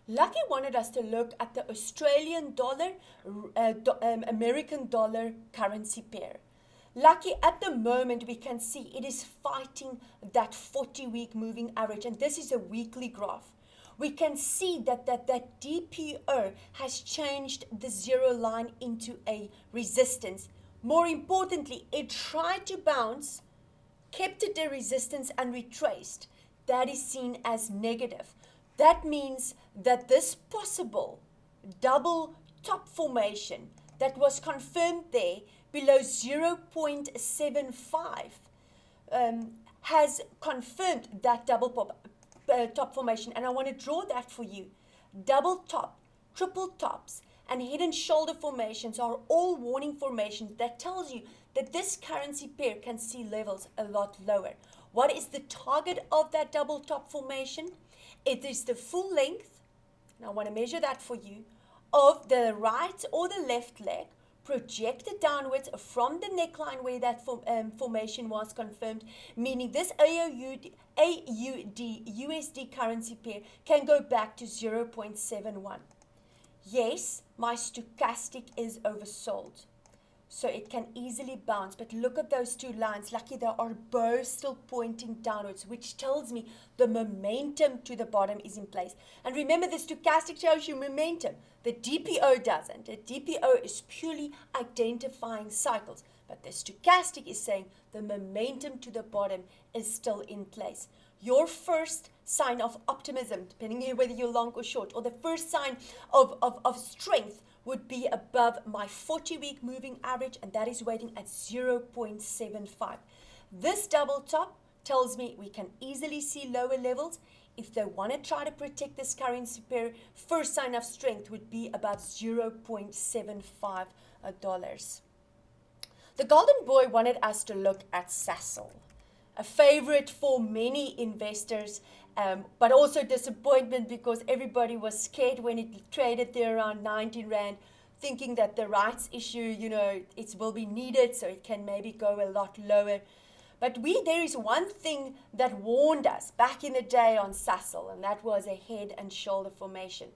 Lucky wanted us to look at the Australian dollar, American dollar currency pair. Lucky, at the moment, we can see it is fighting that 40-week moving average, and this is a weekly graph. We can see that DPO has changed the zero line into a resistance. More importantly, it tried to bounce, kept it a resistance and retraced. That is seen as negative. That means that this possible double top formation that was confirmed there below 0.75 has confirmed that double top formation. And I want to draw that for you. Double top, triple tops, and head and shoulder formations are all warning formations that tells you that this currency pair can see levels a lot lower. What is the target of that double top formation? It is the full length, and I want to measure that for you, of the right or the left leg projected downwards from the neckline where that formation was confirmed, meaning this AUD-USD currency pair can go back to 0.71. Yes, my stochastic is oversold, so it can easily bounce. But look at those two lines. Lucky they are both still pointing downwards, which tells me the momentum to the bottom is in place. And remember, the stochastic shows you momentum. The DPO doesn't. The DPO is purely identifying cycles. But the stochastic is saying the momentum to the bottom is still in place. Your first sign of optimism, depending on whether you're long or short, or the first sign of strength would be above my 40-week moving average, and that is waiting at 0.75. This double top tells me we can easily see lower levels. If they want to try to protect this currency pair, first sign of strength would be above $0.75. The Golden Boy wanted us to look at Sasol, a favorite for many investors, but also disappointment because everybody was scared when it traded there around 19 Rand, thinking that the rights issue, it will be needed, so it can maybe go a lot lower. But there is one thing that warned us back in the day on Sasol, and that was a head and shoulder formation.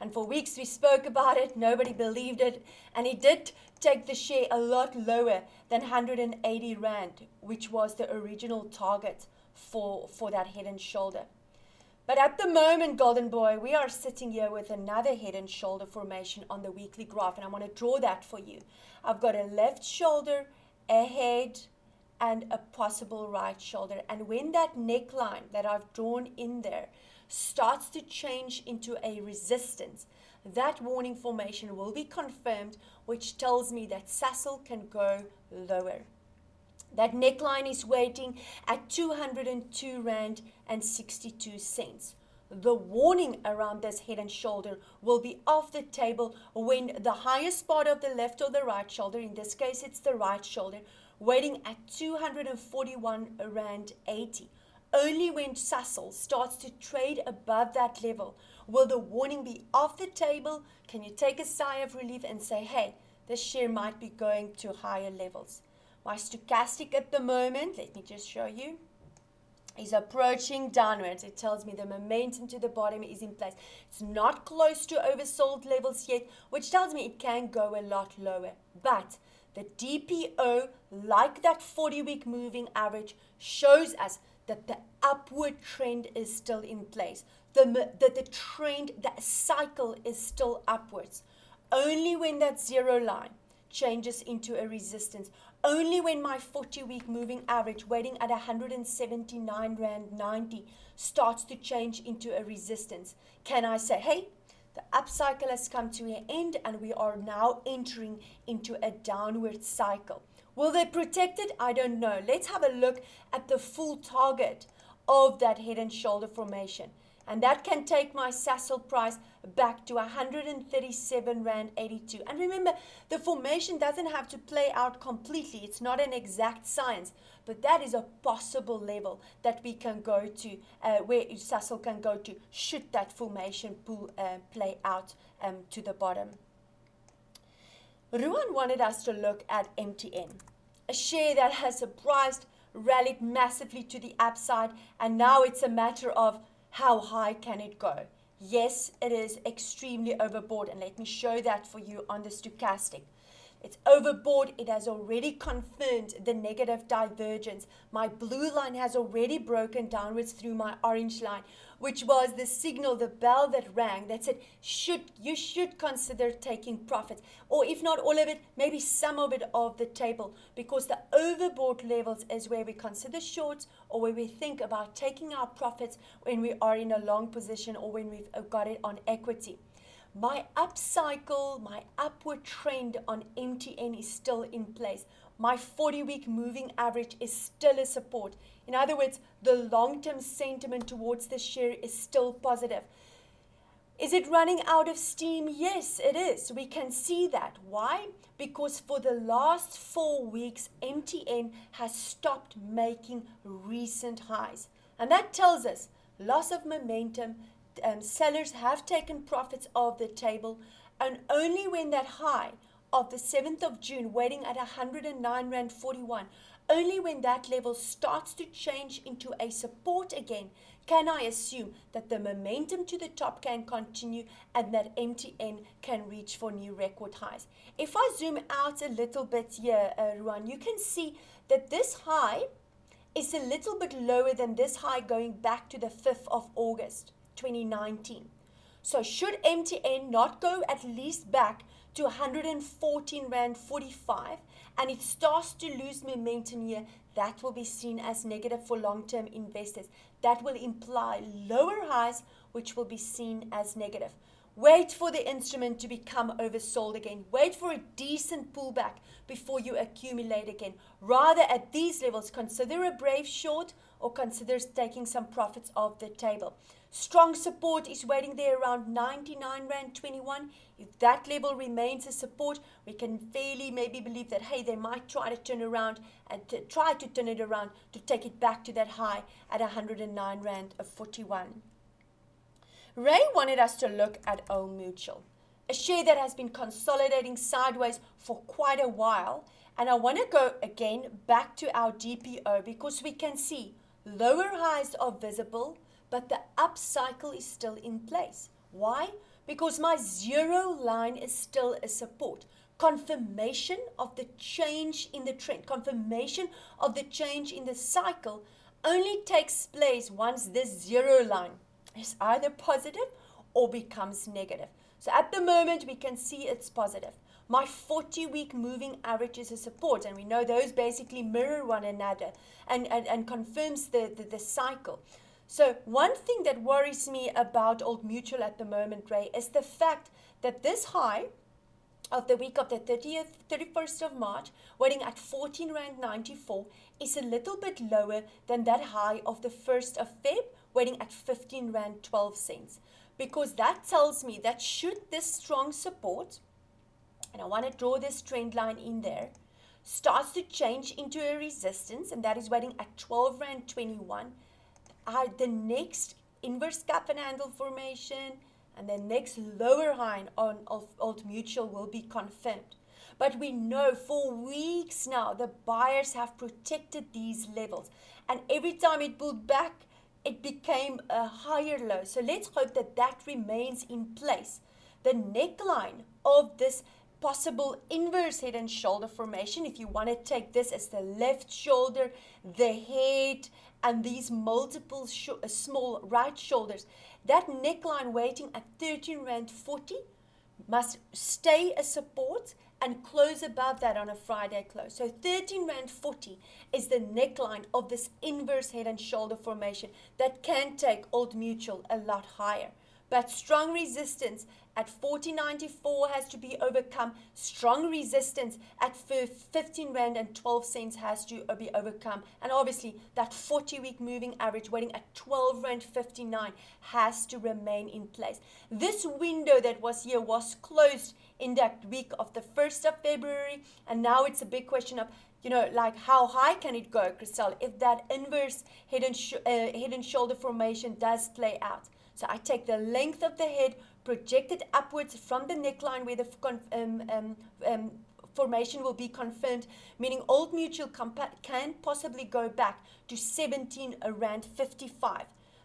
And for weeks we spoke about it, nobody believed it, and it did take the share a lot lower than 180 Rand, which was the original target for that head and shoulder. But at the moment, Golden Boy, we are sitting here with another head and shoulder formation on the weekly graph, and I want to draw that for you. I've got a left shoulder, a head, and a possible right shoulder. And when that neckline that I've drawn in there starts to change into a resistance, that warning formation will be confirmed, which tells me that Sasol can go lower. That neckline is waiting at 202 Rand and 62 cents. The warning around this head and shoulder will be off the table when the highest part of the left or the right shoulder, in this case it's the right shoulder, waiting at 241 Rand 80. Only when Sasol starts to trade above that level will the warning be off the table. Can you take a sigh of relief and say, hey, this share might be going to higher levels. My stochastic at the moment, let me just show you, is approaching downwards. It tells me the momentum to the bottom is in place. It's not close to oversold levels yet, which tells me it can go a lot lower. But the DPO, like that 40-week moving average, shows us that the upward trend is still in place. The trend, that cycle is still upwards. Only when that zero line changes into a resistance, only when my 40-week moving average waiting at 179 Rand 90 starts to change into a resistance, can I say, hey, the upcycle has come to an end and we are now entering into a downward cycle. Will they protect it? I don't know. Let's have a look at the full target of that head and shoulder formation. And that can take my Sasol price back to 137 Rand 82. And remember, the formation doesn't have to play out completely. It's not an exact science. But that is a possible level that we can go to, where Sasol can go to, should that formation play out to the bottom. Ruan wanted us to look at MTN, a share that has surprised, rallied massively to the upside, and now it's a matter of how high can it go? Yes, it is extremely overbought, and let me show that for you on the stochastic. It's overbought. It has already confirmed the negative divergence. My blue line has already broken downwards through my orange line, which was the signal, the bell that rang that said, you should consider taking profits. Or if not all of it, maybe some of it off the table, because the overbought levels is where we consider shorts, or where we think about taking our profits when we are in a long position, or when we've got it on equity. My upcycle, my upward trend on MTN is still in place. My 40-week moving average is still a support. In other words, the long-term sentiment towards the share is still positive. Is it running out of steam? Yes, it is. We can see that. Why? Because for the last 4 weeks, MTN has stopped making recent highs. And that tells us loss of momentum. Sellers have taken profits off the table, and only when that high of the 7th of June, waiting at 109 Rand 41, only when that level starts to change into a support again, can I assume that the momentum to the top can continue and that MTN can reach for new record highs. If I zoom out a little bit here, Ruan, you can see that this high is a little bit lower than this high going back to the 5th of August. 2019. So should MTN not go at least back to 114 Rand 45 and it starts to lose momentum here, that will be seen as negative for long-term investors. That will imply lower highs, which will be seen as negative. Wait for the instrument to become oversold again. Wait for a decent pullback before you accumulate again. Rather, at these levels, consider a brave short or consider taking some profits off the table. Strong support is waiting there around 99 Rand 21. If that level remains a support, we can fairly maybe believe that, hey, they might try to turn around and try to turn it around to take it back to that high at 109 Rand 41. Ray wanted us to look at Old Mutual, a share that has been consolidating sideways for quite a while. And I want to go again back to our DPO because we can see lower highs are visible, but the upcycle is still in place. Why? Because my zero line is still a support. Confirmation of the change in the trend, confirmation of the change in the cycle only takes place once this zero line is either positive or becomes negative. So at the moment, we can see it's positive. My 40-week moving average is a support, and we know those basically mirror one another and confirms the cycle. So one thing that worries me about Old Mutual at the moment, Ray, is the fact that this high of the week of the 31st of March, waiting at 14 Rand 94, is a little bit lower than that high of the 1st of Feb, waiting at 15 Rand 12 cents. Because that tells me that should this strong support, and I want to draw this trend line in there, starts to change into a resistance, and that is waiting at 12 Rand 21, the next inverse cap and handle formation and the next lower high on Old Mutual will be confirmed. But we know for weeks now the buyers have protected these levels, and every time it pulled back, it became a higher low. So let's hope that that remains in place. The neckline of this possible inverse head and shoulder formation, if you want to take this as the left shoulder, the head, and these multiple small right shoulders, that neckline waiting at 13 Rand 40 must stay a support and close above that on a Friday close. So 13 Rand 40 is the neckline of this inverse head and shoulder formation that can take Old Mutual a lot higher. But strong resistance at 14.94 has to be overcome. Strong resistance at 15 Rand and 12 cents has to be overcome. And obviously, that 40-week moving average waiting at 12 Rand 59 has to remain in place. This window that was here was closed in that week of the 1st of February. And now it's a big question of, like how high can it go, Christelle, if that inverse head and shoulder formation does play out. So I take the length of the head, project it upwards from the neckline where the formation will be confirmed, meaning Old Mutual can possibly go back to 17 Rand 55.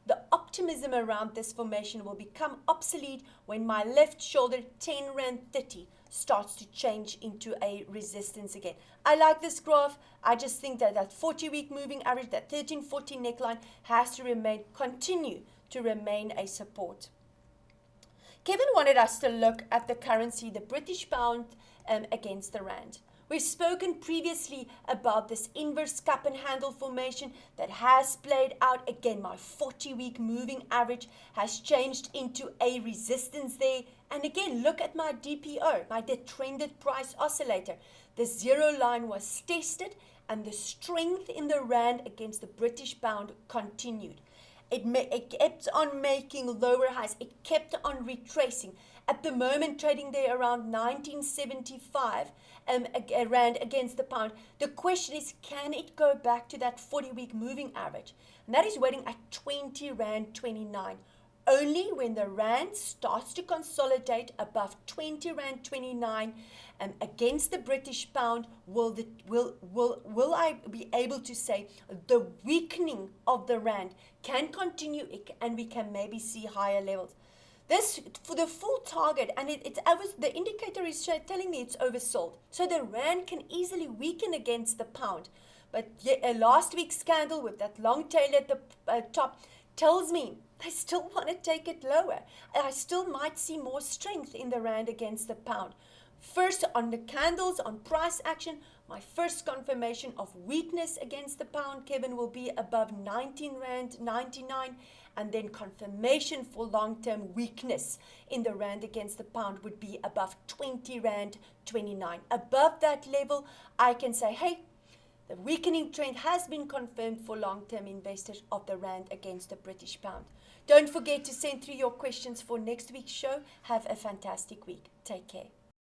the optimism around this formation will become obsolete when my left shoulder, 10 Rand 30, starts to change into a resistance again. I like this graph. I just think that that 40-week moving average, that 1340 neckline, has to continue to remain a support. Kevin wanted us to look at the currency, the British pound, against the rand. We've spoken previously about this inverse cup and handle formation that has played out. Again, my 40-week moving average has changed into a resistance there. And again, look at my DPO, my trended price oscillator. The zero line was tested and the strength in the rand against the British pound continued. It kept on making lower highs. It kept on retracing. At the moment, trading there around 1975 rand against the pound. The question is, can it go back to that 40-week moving average? And that is waiting at 20 Rand 29. Only when the rand starts to consolidate above 20 Rand 29 against the British pound will I be able to say the weakening of the rand can continue and we can maybe see higher levels. This for the full target, and the indicator is telling me it's oversold. So the rand can easily weaken against the pound. But last week's scandal with that long tail at the top tells me I still want to take it lower. I still might see more strength in the rand against the pound. First, on the candles, on price action, my first confirmation of weakness against the pound, Kevin, will be above 19 Rand 99. And then confirmation for long-term weakness in the rand against the pound would be above 20 Rand 29. Above that level, I can say, hey, the weakening trend has been confirmed for long-term investors of the rand against the British pound. Don't forget to send through your questions for next week's show. Have a fantastic week. Take care.